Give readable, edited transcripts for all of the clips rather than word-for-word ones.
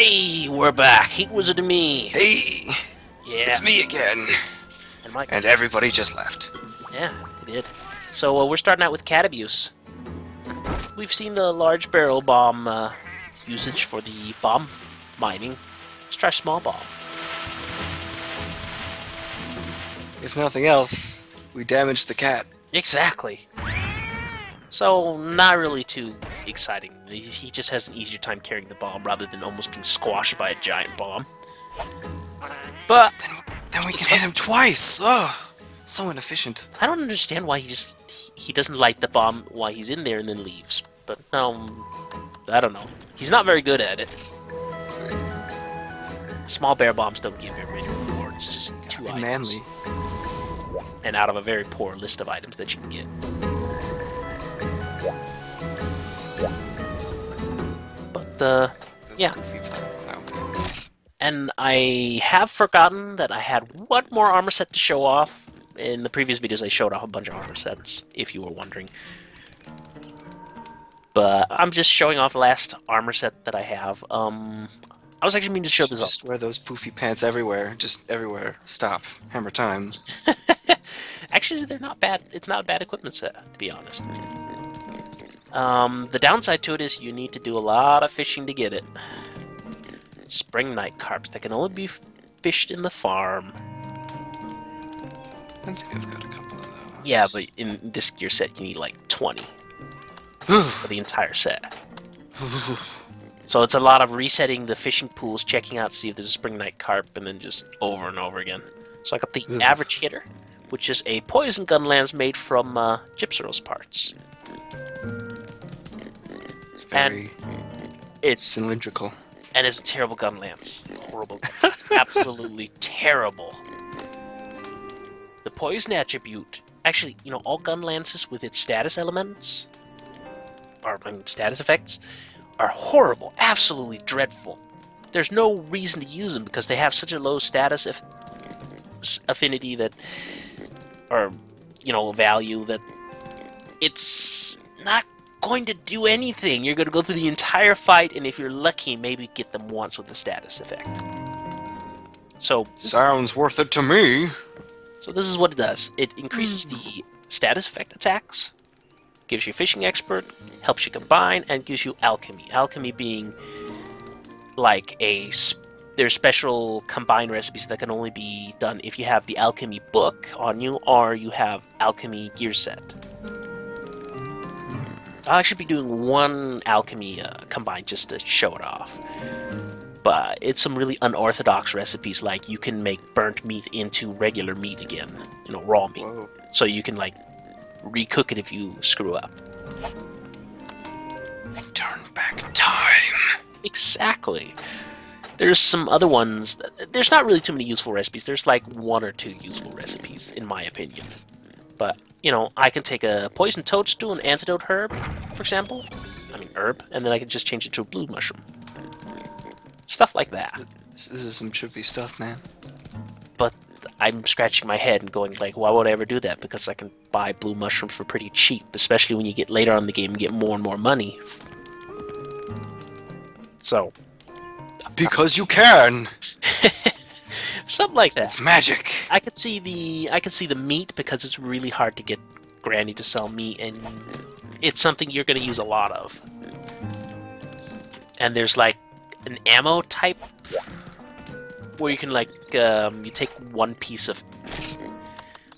Hey, we're back. Heat Wizard and me. Hey, Yeah. it's me again. And Mike. And everybody just left. Yeah, they did. So we're starting out with cat abuse. We've seen the large barrel bomb usage for the bomb mining. Let's try small bomb. If nothing else, we damaged the cat. Exactly. So, not really too exciting. He just has an easier time carrying the bomb rather than almost being squashed by a giant bomb. But Then we can hit him twice. Oh, so inefficient. I don't understand why he doesn't light the bomb while he's in there and then leaves. But no, I don't know. He's not very good at it. Small bear bombs don't give very many rewards. Just two items. Manly. And out of a very poor list of items that you can get. But yeah. And I have forgotten that I had one more armor set to show off. In the previous videos I showed off a bunch of armor sets, if you were wondering. But I'm just showing off the last armor set that I have. I was actually meaning to show this off. Just wear those poofy pants everywhere. Just everywhere. Stop. Hammer time. Actually, they're not bad. It's not a bad equipment set, to be honest. The downside to it is you need to do a lot of fishing to get it. Spring night carps that can only be fished in the farm. I think I've got a couple of those. Yeah, but in this gear set you need like 20 for the entire set. So it's a lot of resetting the fishing pools, checking out to see if there's a spring night carp, and then just over and over again. So I got the average hitter, which is a poison gun lance made from Gypsyros parts. It's very It's cylindrical. And it's a terrible gun lance. Horrible. Absolutely terrible. The poison attribute, actually, you know, all gun lances with its status elements, or status effects, are horrible. Absolutely dreadful. There's no reason to use them because they have such a low status affinity that, or, you know, value that it's not going to do anything. You're going to go through the entire fight, and if you're lucky, maybe get them once with the status effect. So Sounds worth it to me. So this is what it does. It increases the status effect attacks, gives you fishing expert, helps you combine, and gives you alchemy. Alchemy being like there's special combined recipes that can only be done if you have the alchemy book on you or you have alchemy gear set. I'll actually be doing one alchemy combine just to show it off. But it's some really unorthodox recipes, like you can make burnt meat into regular meat again, you know, raw meat. Whoa. So you can like recook it if you screw up. Turn back time. Exactly. There's some other ones. There's not really too many useful recipes. There's like one or two useful recipes, in my opinion. But, you know, I can take a poison toadstool, an antidote herb, for example. Herb. And then I can just change it to a blue mushroom. Stuff like that. This is some trippy stuff, man. But I'm scratching my head and going like, why would I ever do that? Because I can buy blue mushrooms for pretty cheap, especially when you get later on in the game and get more and more money. So... Because you can! Something like that. It's magic! I could see the meat because it's really hard to get Granny to sell meat, and it's something you're going to use a lot of. And there's like an ammo type where you can like you take one piece of,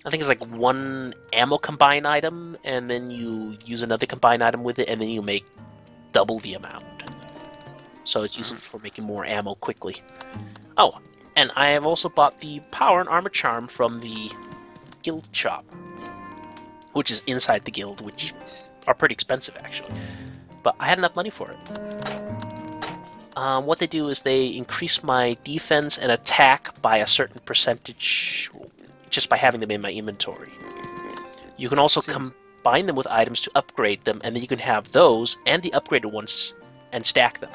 I think it's like one ammo combine item, and then you use another combine item with it, and then you make double the amount. So it's useful for making more ammo quickly. Oh, and I have also bought the power and armor charm from the guild shop, which is inside the guild, which are pretty expensive actually. But I had enough money for it. What they do is they increase my defense and attack by a certain percentage just by having them in my inventory. You can also combine them with items to upgrade them, and then you can have those and the upgraded ones and stack them.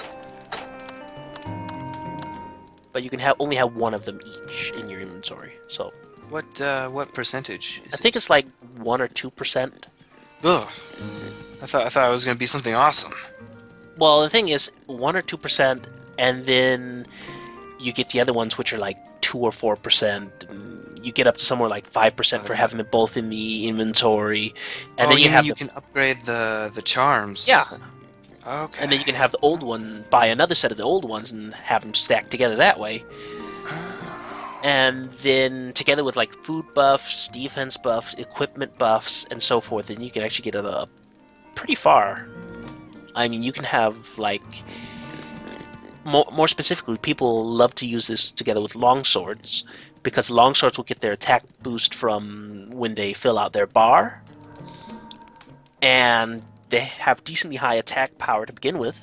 But you can only have one of them each in your inventory. So What percentage is I think it's like 1 or 2%. Ugh. I thought it was gonna be something awesome. Well, the thing is, 1 or 2% And then you get the other ones, which are like 2 or 4%. And you get up to somewhere like 5% for having them both in the inventory. And then you have mean you can upgrade the charms? Yeah. Okay. And then you can have the old one, buy another set of the old ones, and have them stacked together that way. And then together with like food buffs, defense buffs, equipment buffs, and so forth, then you can actually get pretty far. I mean, you can have like more specifically, people love to use this together with longswords because longswords will get their attack boost from when they fill out their bar, and they have decently high attack power to begin with.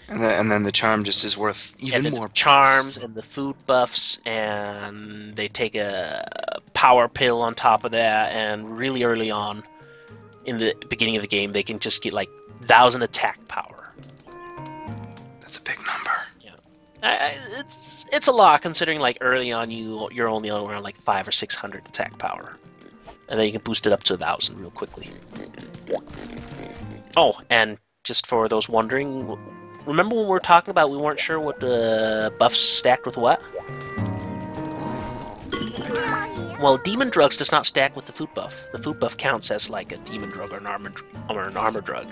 And then the charm just is worth even more. Charms and the food buffs, and they take a power pill on top of that, and really early on in the beginning of the game, they can just get like 1,000 attack power. That's a big number. Yeah, it's a lot considering like early on you're only around like 500 or 600 attack power, and then you can boost it up to 1,000 real quickly. Oh, and just for those wondering, remember when we were talking about we weren't sure what the buffs stacked with what? Well, demon drugs does not stack with the food buff. The food buff counts as like a demon drug or an armor drug.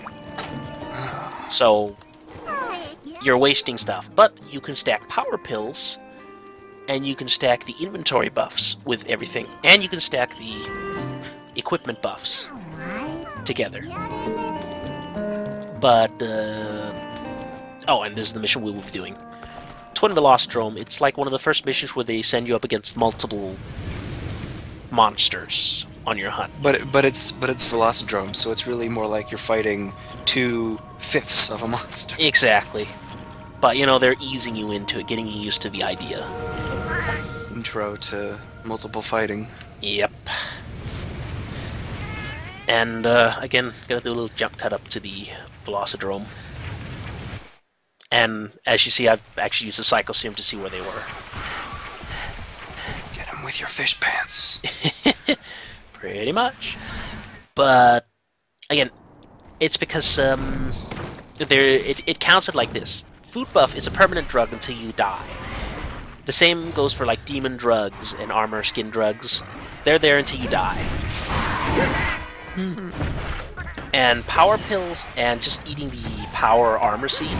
So you're wasting stuff, but you can stack power pills, and you can stack the inventory buffs with everything, and you can stack the equipment buffs together. But oh, and this is the mission we will be doing. Twin Velocidrome. It's like one of the first missions where they send you up against multiple monsters on your hunt. But it's Velocidrome, so it's really more like you're fighting 2/5 of a monster. Exactly. But you know, they're easing you into it, getting you used to the idea. Intro to multiple fighting. Yep. And again, gonna do a little jump cut up to the Velocidrome. And as you see, I've actually used the Psycho Serum to see where they were. Get him with your fish pants. Pretty much. But again, it's because it counts it like this. Food buff is a permanent drug until you die. The same goes for like demon drugs and armor skin drugs. They're there until you die. And power pills and just eating the power armor seed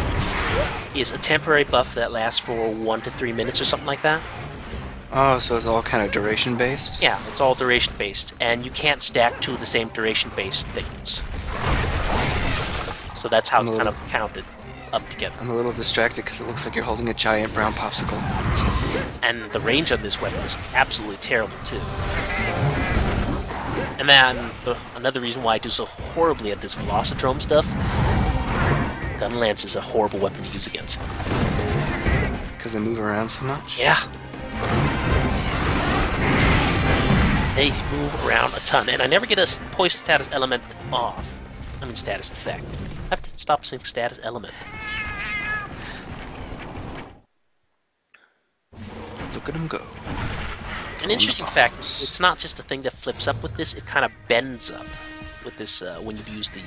is a temporary buff that lasts for 1 to 3 minutes or something like that. Oh, so it's all kind of duration based? Yeah, it's all duration based, and you can't stack two of the same duration based things. So that's how it's kind of counted up together. I'm a little distracted because it looks like you're holding a giant brown popsicle. And the range on this weapon is absolutely terrible too. And then another reason why I do so horribly at this Velocidrome stuff, Gunlance is a horrible weapon to use against them. Because they move around so much? Yeah. They move around a ton, and I never get a poison status element off. I mean status effect. I have to stop saying status element. Look at him go. An interesting fact, it's not just a thing that flips up with this, it kind of bends up with this when you use the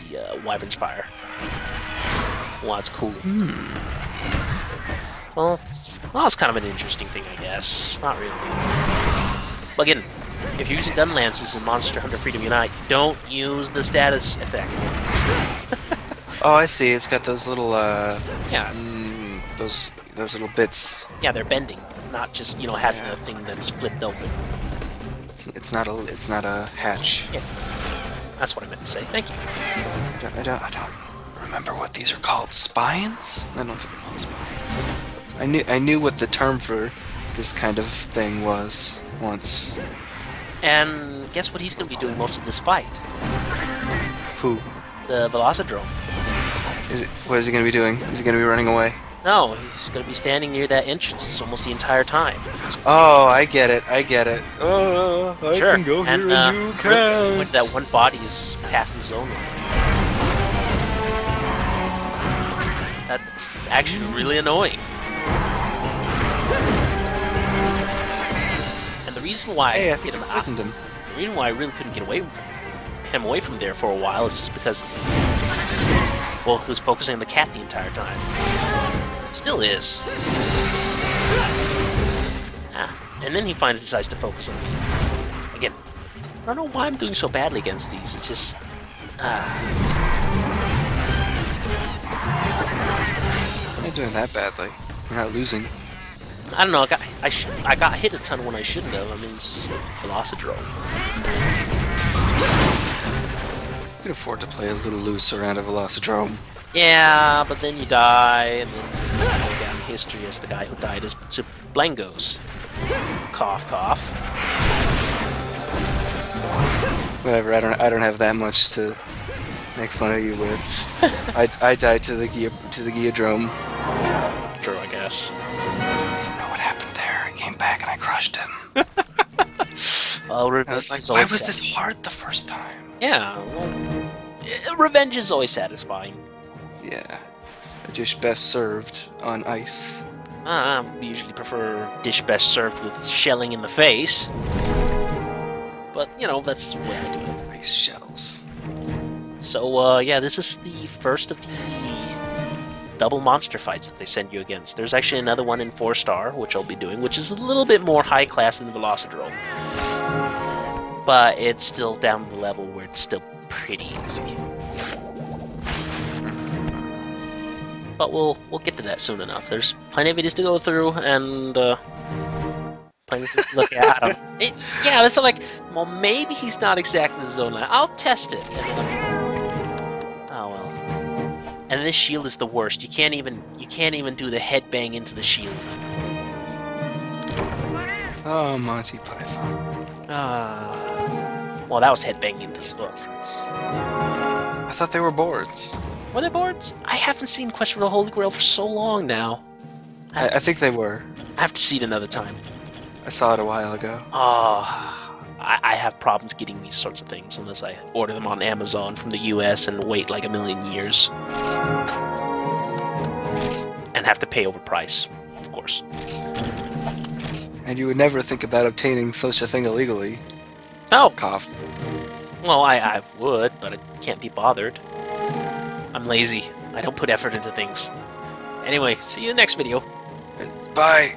Wyvern's Fire. Well, it's cool. Well, it's kind of an interesting thing, I guess. Not really. But again, if you're using gun lances in Monster Hunter Freedom Unite, don't use the status effect. Oh, I see. It's got those little yeah, those little bits. Yeah, they're bending, not just having a thing that's flipped open. It's not a hatch. Yeah, that's what I meant to say. Thank you. I don't remember what these are called. Spines? I don't think they're called spines. I knew what the term for this kind of thing was once. And guess what he's going to be doing most of this fight? Who? The Velocidrome. What is he going to be doing? Is he going to be running away? No, he's going to be standing near that entrance almost the entire time. Oh, I get it. Oh, I sure. can go here and you can't. When that one body is past the zone line. That's actually really annoying. And the reason why I think I poisoned him. The reason why I really couldn't get him away from there for a while is just because, well, he was focusing on the cat the entire time. Still is. Ah, and then he finally decides to focus on me. Again, I don't know why I'm doing so badly against these. It's just... You're not doing that badly. You're not losing. I don't know, I got hit a ton when I shouldn't have. I mean, it's just a Velocidrome. You can afford to play a little loose around a Velocidrome. Yeah, but then you die, and then you go down in history as the guy who died as Blangos. Cough, cough. Whatever. I don't have that much to make fun of you with. I died to the Geodrome. Sure, I guess. I don't know what happened there. I came back and I crushed him. Well, I was like, why was this hard the first time? Yeah, well, revenge is always satisfying. Yeah. A dish best served on ice. I usually prefer dish best served with shelling in the face. But, you know, that's the way I do it. Ice shells. So, yeah, this is the first of the double monster fights that they send you against. There's actually another one in 4-star, which I'll be doing, which is a little bit more high class than the Velocidrome. But it's still down to the level where it's still pretty easy. But we'll get to that soon enough. There's plenty of videos to go through, and plenty of things to look at. Yeah, that's like, well, maybe he's not exactly the zone line. I'll test it. Oh well. And this shield is the worst. You can't even do the headbang into the shield. Oh, Monty Python. Well, that was headbanging into the book. I thought they were boards. Were they boards? I haven't seen Quest for the Holy Grail for so long now. I think they were. I have to see it another time. I saw it a while ago. I have problems getting these sorts of things unless I order them on Amazon from the US and wait like a million years. And have to pay overprice, of course. And you would never think about obtaining such a thing illegally. No! Cough. Well, I would, but I can't be bothered. I'm lazy. I don't put effort into things. Anyway, see you in the next video. Bye!